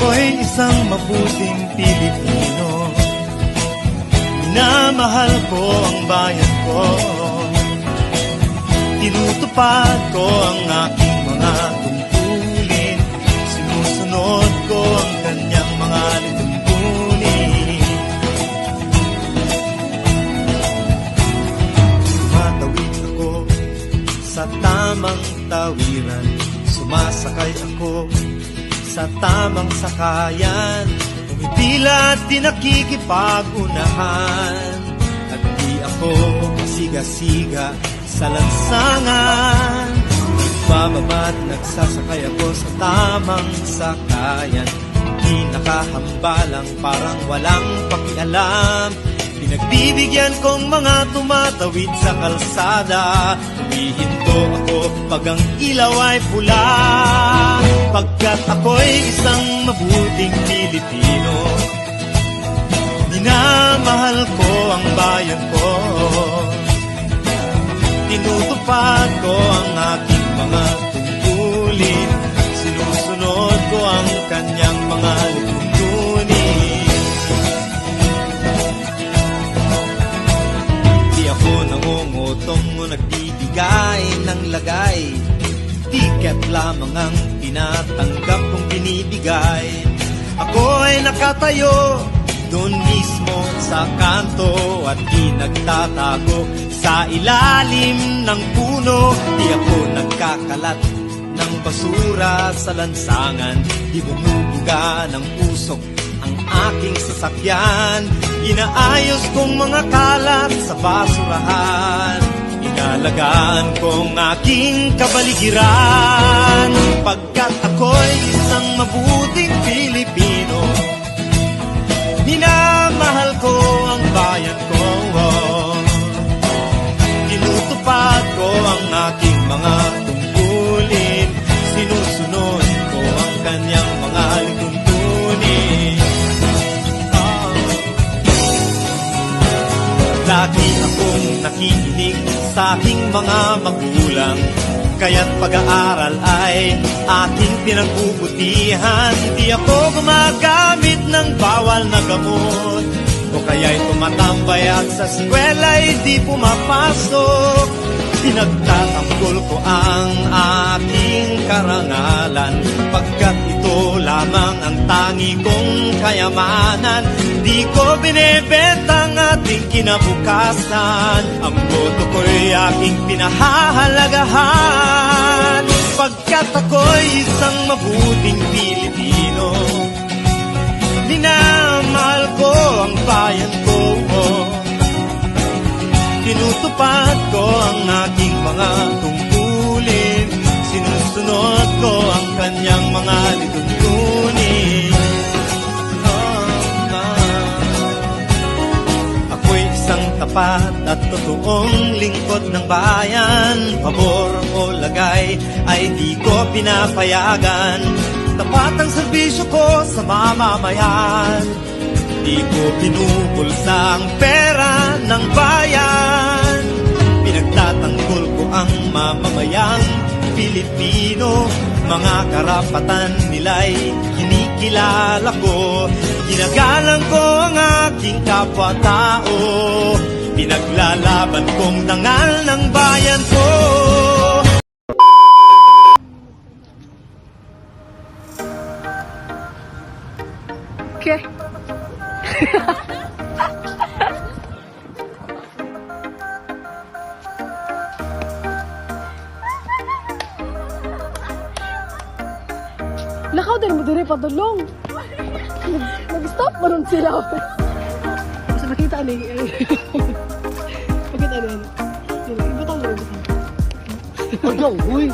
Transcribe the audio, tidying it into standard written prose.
ako'y isang mabuting Pilipino. Minamahal ko ang bayan ko. Tinutupad ko ang aking mga tungkulin. Sinusunod ko ang kanyang mga lituntunin. Tumatawid ako sa tamang tawiran. Sumasakay ako sa tamang sakayan. Pumipila at di nakikipag-unahan. At di ako masiga-siga sa lansangan. Nagbababa at nagsasakay ako sa tamang sakayan. Di nakahambalang parang walang pakialam. Pinagbibigyan kong mga tumatawid sa kalsada. Humihinto ako pag ang ilaw ay pula. Pagkat ako'y isang mabuting Pilipino. Minamahal ko ang bayan ko. Tinutupad ko ang aking mga tungkulin. Sinusunod ko ang kanyang mga lituntunin. Di ako nangungutong o nagbibigay ng lagay. Tiket lamang ang tinatanggap kong binibigay. Ako ay nakatayo doon mismo sa kanto at di nagtatago sa ilalim ng puno. Di ako nagkakalat ng basura sa lansangan. Di bumubuga ng usok ang aking sasakyan. Inaayos kong mga kalat sa basurahan. Inalagaan kong aking kabaligiran. Pagkat ako'y isang mabuting Pilipino. Minamahal ko ang bayan ko. Tinutupad ko ang aking mga tungkulin. Sinusunod ko ang kanyang mga lituntunin. Lagi akong nakikinig sa aking mga magulang. Kaya't pag-aaral ay aking pinagbubutihan. Di ako gumagamit ng bawal na gamot, o kaya'y tumatambay at sa eskwela'y di pumapasok. Pinagtatanggol ko ang aking karangalan, pagkat ito lamang ang tangi kong kayamanan. Di ko binebenta ang ating kinabukasan. Ang boto ko'y aking pinahahalagahan. Pagkat ako'y isang mabuting Pilipino. Minamahal ko ang bayan ko. Tinutupad ko ang aking mga tungkulin. Sinusunod ko ang kanyang mga lituntunin. Ako'y isang tapat at totoong lingkod ng bayan. Pabor o lagay ay di ko pinapayagan. Tapat ang serbisyo ko sa mamamayan. Di ko pinupulsa ang pera ng bayan. Pinagtatanggol ko ang mamamayang Pilipino. Mga karapatan nila'y kinikilala ko. Ginagalang ko ang aking kapwa-tao. Pinaglalaban kong dangal ng bayan ko. Okay. Lakaw din mo dire padulong. Nag-stop pa rin sila. Basta makita ni. Makita ni. Ibutang mo rin. Ano, huy?